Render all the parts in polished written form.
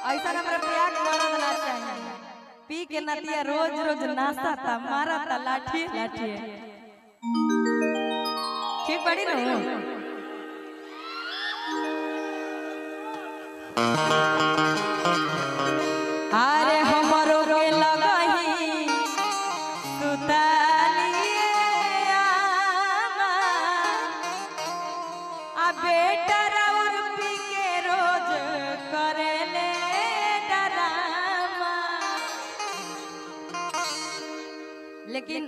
ऐसा हमरा प्यार मरद ना चाहिए। पी के नतिया रोज रोज नाश्ता था मारा था लाठी लाठी। ठीक बड़ी ना अरे हमरो के लगही सुतालिए आमा आ बेटा राउर पी के रोज करेले डरामा। लेकिन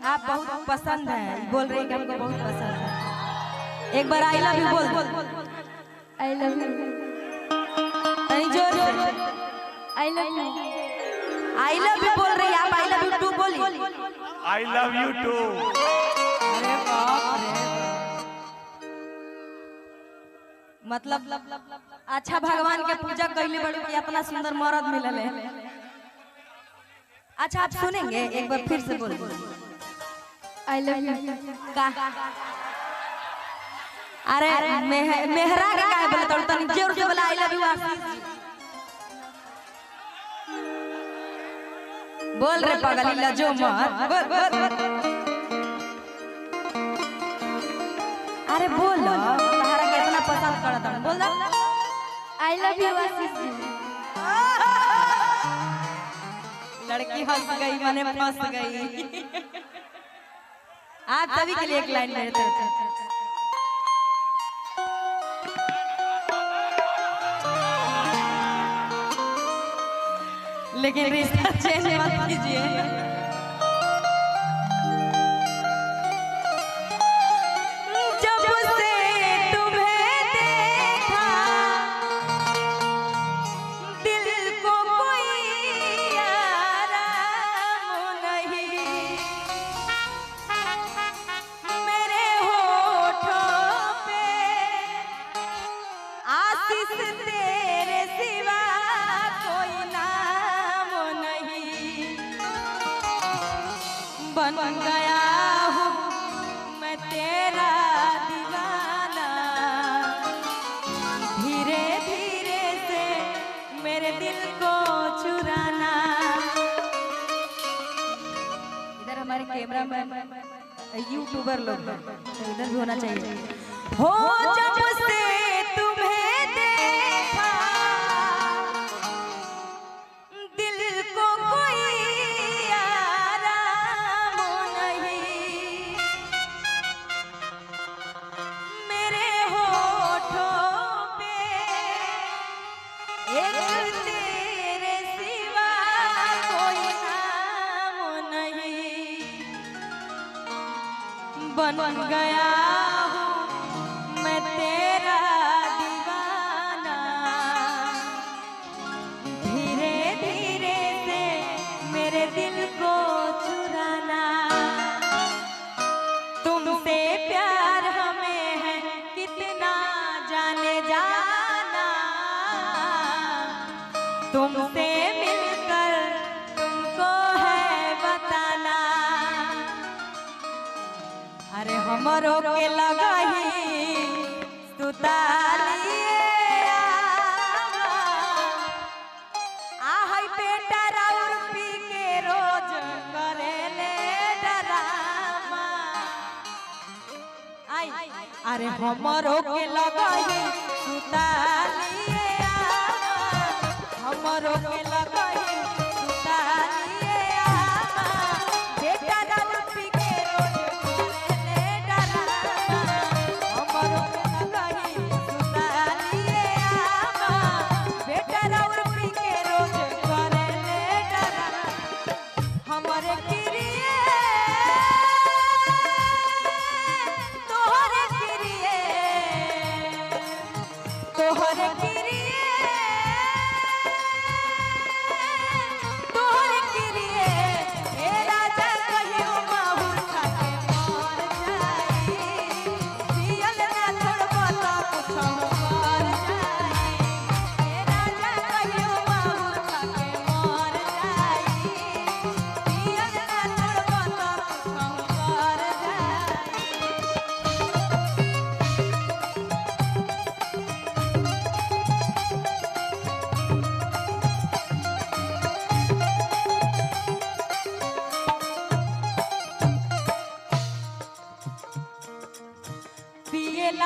आप बहुत पसंद है बोल रही कि हमको बहुत पसंद है। एक बार आई लव यू बोल। आई लव यू जोर आई लव यू बोल रही आप आई लव यू टू बोली। I love you too. अरे बाप रे मतलब अच्छा भगवान के पूजा कैले बड़ू कि अपना सुंदर मर्द मिलल है। अच्छा आप सुनेंगे एक बार फिर से बोल। आई लव यू का अरे मेहरा का काहे बोले तो तनी जोर से बोला आई लव यू आशीष बोल रे पागल लजो मत बोल। अरे बोलो तारा के इतना पसंद करत हूं बोल दे आई लव यू आशीष जी। लड़की हंस गई मैंने फंस गई। आप सभी के लिए एक लाइन मेरे तरफ से। लेकिन रिश्ता चेंज मत कीजिए। जब से तुम्हें देखा दिल को कोई आराम नहीं। मेरे होठों पे आशीष तेरे सिवा कोई नाम नहीं। बन गया हूँ मैं तेरा दीवाना धीरे धीरे से मेरे दिल को चुराना। इधर हमारे कैमरामैन यूट्यूबर लोग हैं तो इधर भी होना चाहिए। हो जब से तुम्हें देखा दिल को कोई आराम नहीं। मेरे होठों पे एक तेरे सिवा कोई नाम नहीं। बन गया हूँ मैं तेरा दीवाना धीरे धीरे से मेरे दिल को चुराना। तुमसे प्यार हमें है कितना जाने जाना। तुमसे मिलकर तुमको है बताना। अरे हमरो के लगही सुतालिए आहै बेटा राउर पी के रोज करेले डरामा। आई अरे हमरो के लगही सुतालिए हमरो के लगही सुतालिए बेटा राउर पी के रोज करेले डरामा। हमरो के लगही सुतालिए बेटा राउर पी के रोज करेले डरामा। हमरे किरिए तोहरे किरिए तोहरे किरिए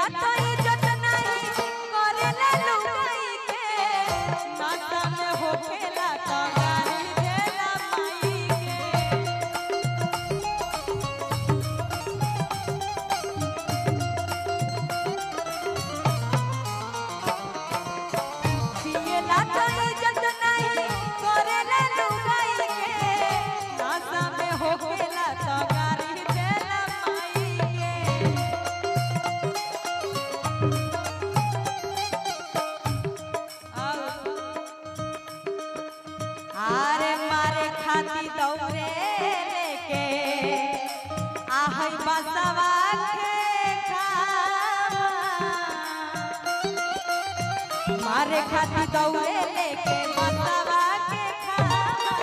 पिएला तो इज्जत नहीं करेला लुगाई के नाता में होखेला तो गाली देला माई के पिएला तो इज्जत नहीं करेला लुगाई के नाता में होखेला तो गाली देला माई आरे मारे खाती दौरे लेके आहई बसवा के खावा मारे खाती दौरे लेके बसवा के खावा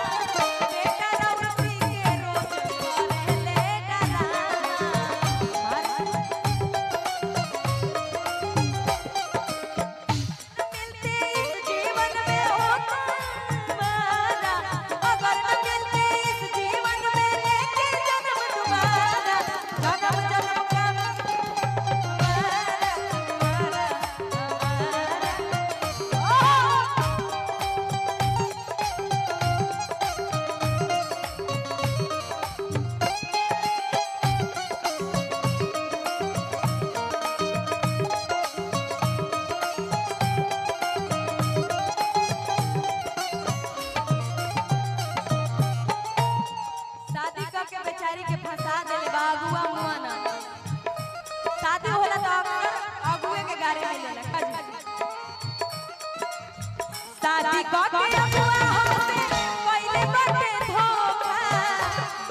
बेटा रौती के रोज करेले डरावा मिलते इस जीवन में हो तुम्हारा अगर न मिलते इस जीवन में लेके जन्म तुम्हारा जन्म जन्म का शादी करके बेचारी के फंसा देले बाबुआ मुआना शादी होला तो अगुए के गारे मिलेला शादी करके अगुआ होते पहले बटे धोखा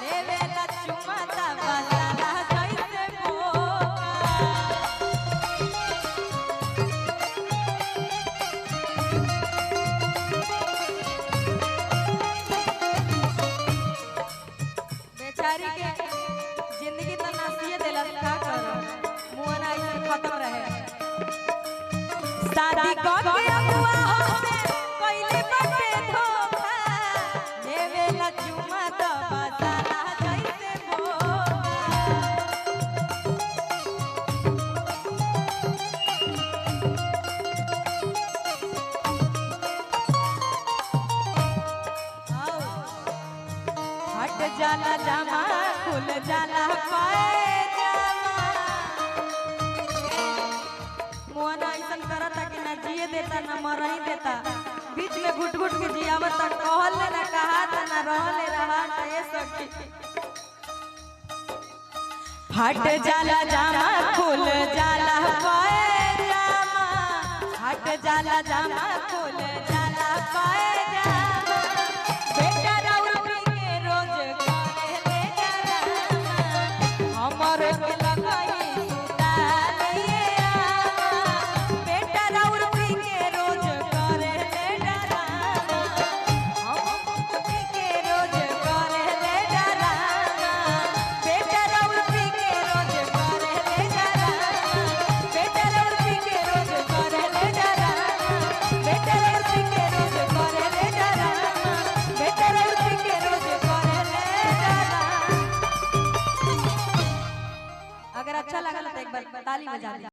देवेला चुमा ता बसाला जैसे भोका बेचारी के जिंदगी तो नासिए देला का करो मुआना ऐसे खत्म रहे शादी करके अगुआ होते पहले बटे धोखा देवेला चुमा तो बसाला जैसे भोका हट जाला जामा खुल जाला पायजामा मुआना ऐसन करता कि ना जिए देता ना मरही देता बीच में घुट घुट के जियावता कहल ले ना कहा था ना रहले रहा था ये सखी हट जाला जामा खुल जाला पायजामा हट जाला जामा खुल जाला पायजामा बेटा रौती के रोज करेले डरामा हमर के लगाई सुतालिए आमा बेटा रौती के रोज करेले डरामा हमर के रोज करेले डरामा बेटा रौती के रोज करेले डरामा बेटा रौती के रोज करेले डरामा बेटा रौती के रोज करेले डरामा बेटा रौती के रोज करेले डरामा अगर अच्छा लगा तो एक बार ताली बजा दीजिए।